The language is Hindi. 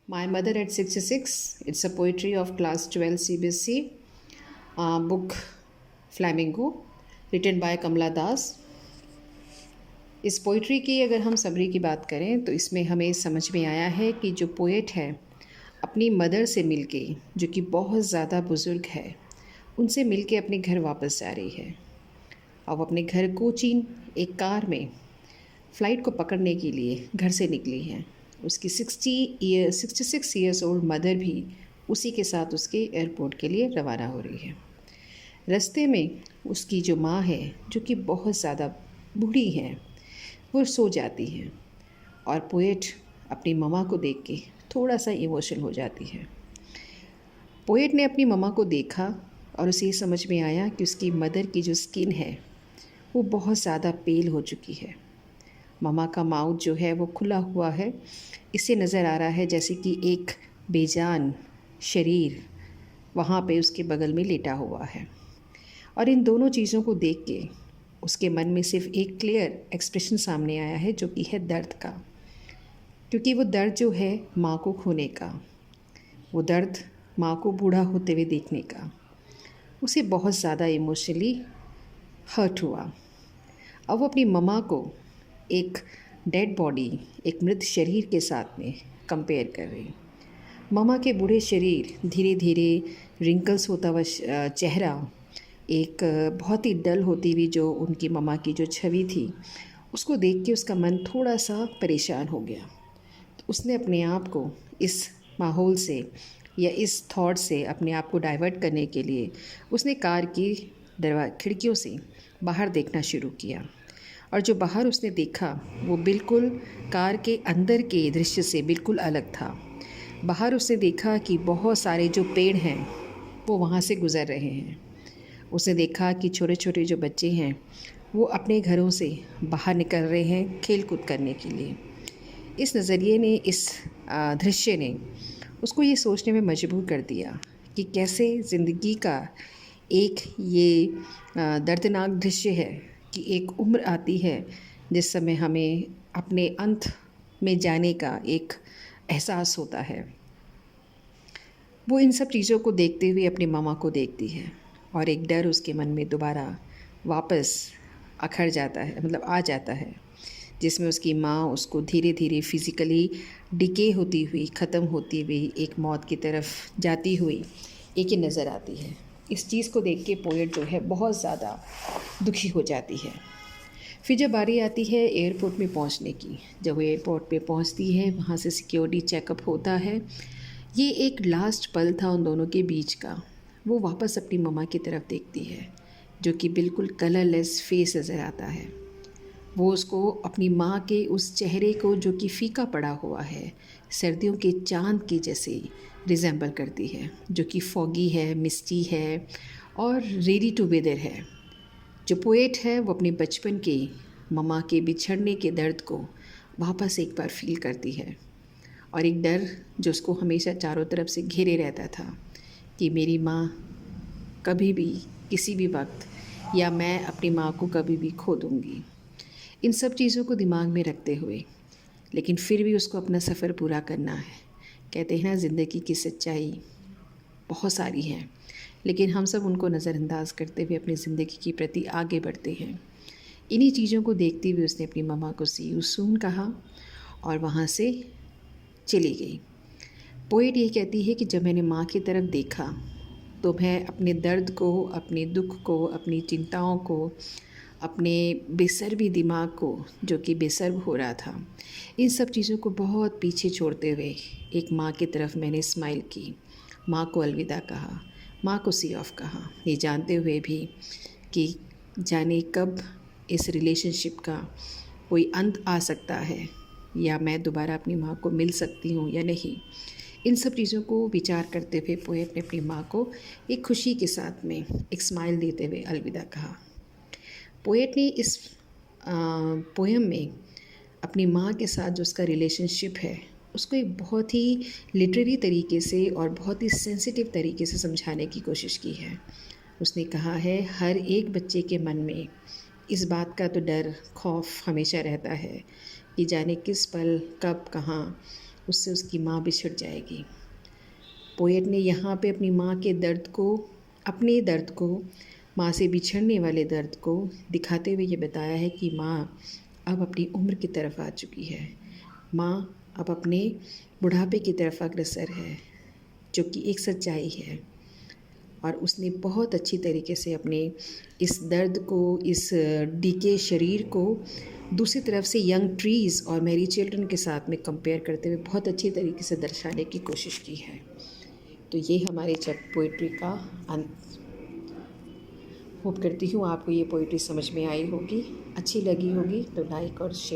My Mother at 66. It's a poetry of class 12 CBSE book Flamingo, written by Kamala Das. इस पोइट्री की अगर हम समरी की बात करें तो इसमें हमें समझ में आया है कि जो पोएट है अपनी मदर से मिलके, जो कि बहुत ज़्यादा बुज़ुर्ग है, उनसे मिलके अपने घर वापस जा रही है। अब अपने घर कोचीन एक कार में फ़्लाइट को पकड़ने के लिए घर से निकली है। उसकी 66 ईयर्स ओल्ड मदर भी उसी के साथ उसके एयरपोर्ट के लिए रवाना हो रही है। रास्ते में उसकी जो माँ है, जो कि बहुत ज़्यादा बूढ़ी है, वो सो जाती है और पोएट अपनी मम्मा को देख के थोड़ा सा इमोशनल हो जाती है। पोएट ने अपनी मम्मा को देखा और उसे ये समझ में आया कि उसकी मदर की जो स्किन है वो बहुत ज़्यादा पेल हो चुकी है। मम्मा का माउथ जो है वो खुला हुआ है। इससे नज़र आ रहा है जैसे कि एक बेजान शरीर वहाँ पे उसके बगल में लेटा हुआ है। और इन दोनों चीज़ों को देख के उसके मन में सिर्फ एक क्लियर एक्सप्रेशन सामने आया है, जो कि है दर्द का। क्योंकि वो दर्द जो है माँ को खोने का, वो दर्द माँ को बूढ़ा होते हुए देखने का, उसे बहुत ज़्यादा इमोशनली हर्ट हुआ। अब वो अपनी मम्मा को एक डेड बॉडी, एक मृत शरीर के साथ में कंपेयर कर रही। मम्मा के बूढ़े शरीर, धीरे धीरे रिंकल्स होता हुआ चेहरा, एक बहुत ही डल होती हुई जो उनकी मम्मा की जो छवि थी, उसको देख के उसका मन थोड़ा सा परेशान हो गया। तो उसने अपने आप को इस माहौल से या इस थॉट से अपने आप को डाइवर्ट करने के लिए उसने कार की खिड़कियों से बाहर देखना शुरू किया। और जो बाहर उसने देखा वो बिल्कुल कार के अंदर के दृश्य से बिल्कुल अलग था। बाहर उसने देखा कि बहुत सारे जो पेड़ हैं वो वहाँ से गुज़र रहे हैं। उसने देखा कि छोटे छोटे जो बच्चे हैं वो अपने घरों से बाहर निकल रहे हैं खेल कूद करने के लिए। इस नज़रिए ने, इस दृश्य ने उसको ये सोचने में मजबूर कर दिया कि कैसे ज़िंदगी का एक ये दर्दनाक दृश्य है कि एक उम्र आती है जिस समय हमें अपने अंत में जाने का एक एहसास होता है। वो इन सब चीज़ों को देखते हुए अपनी मामा को देखती है और एक डर उसके मन में दोबारा वापस अखड़ जाता है, मतलब आ जाता है, जिसमें उसकी माँ उसको धीरे धीरे फिज़िकली डिके होती हुई, ख़त्म होती हुई एक मौत की तरफ जाती हुई एक ही नज़र आती है। इस चीज़ को देख के पोएट जो है बहुत ज़्यादा दुखी हो जाती है। फिर जब बारी आती है एयरपोर्ट में पहुंचने की, जब वो एयरपोर्ट पे पहुंचती है, वहाँ से सिक्योरिटी चेकअप होता है। ये एक लास्ट पल था उन दोनों के बीच का। वो वापस अपनी मम्मा की तरफ देखती है, जो कि बिल्कुल कलरलेस फेस नज़र आता है। वो उसको अपनी माँ के उस चेहरे को, जो कि फीका पड़ा हुआ है, सर्दियों के चांद के जैसे रिजेंबल करती है, जो कि फॉगी है, मिस्टी है और रेडी टू विदर है। जो पोएट है वो अपने बचपन के मम्मा के बिछड़ने के दर्द को वापस एक बार फील करती है, और एक डर जो उसको हमेशा चारों तरफ से घेरे रहता था कि मेरी माँ कभी भी, किसी भी वक्त, या मैं अपनी माँ को कभी भी खो दूँगी। इन सब चीज़ों को दिमाग में रखते हुए लेकिन फिर भी उसको अपना सफ़र पूरा करना है। कहते हैं ना, ज़िंदगी की सच्चाई बहुत सारी हैं, लेकिन हम सब उनको नज़रअंदाज करते हुए अपनी ज़िंदगी के प्रति आगे बढ़ते हैं। इन्हीं चीज़ों को देखते हुए उसने अपनी मम्मा को सी यू सून कहा और वहाँ से चली गई। पोएट ये कहती है कि जब मैंने माँ की तरफ देखा तो मैं अपने दर्द को, अपने दुख को, अपनी चिंताओं को, अपने बेसर्बी दिमाग को, जो कि बेसर्ब हो रहा था, इन सब चीज़ों को बहुत पीछे छोड़ते हुए एक माँ की तरफ मैंने स्माइल की, माँ को अलविदा कहा, माँ को सी ऑफ कहा, ये जानते हुए भी कि जाने कब इस रिलेशनशिप का कोई अंत आ सकता है या मैं दोबारा अपनी माँ को मिल सकती हूँ या नहीं। इन सब चीज़ों को विचार करते हुए पोएट ने अपनी माँ को एक खुशी के साथ में एक स्माइल देते हुए अलविदा कहा। पोएट ने इस पोएम में अपनी माँ के साथ जो उसका रिलेशनशिप है उसको एक बहुत ही लिटरेरी तरीके से और बहुत ही सेंसिटिव तरीके से समझाने की कोशिश की है। उसने कहा है, हर एक बच्चे के मन में इस बात का तो डर, खौफ हमेशा रहता है कि जाने किस पल, कब, कहाँ उससे उसकी माँ बिछड़ जाएगी। पोएट ने यहाँ पे अपनी माँ के दर्द को, अपने दर्द को, माँ से बिछड़ने वाले दर्द को दिखाते हुए ये बताया है कि माँ अब अपनी उम्र की तरफ आ चुकी है। माँ अब अपने बुढ़ापे की तरफ अग्रसर है, जो कि एक सच्चाई है। और उसने बहुत अच्छी तरीके से अपने इस दर्द को, इस डीके शरीर को दूसरी तरफ से यंग ट्रीज़ और मैरी चिल्ड्रन के साथ में कंपेयर करते हुए बहुत अच्छी तरीके से दर्शाने की कोशिश की है। तो ये हमारे पोइट्री का अंत। होप करती हूँ आपको ये पोइट्री समझ में आई होगी, अच्छी लगी होगी तो लाइक और शेयर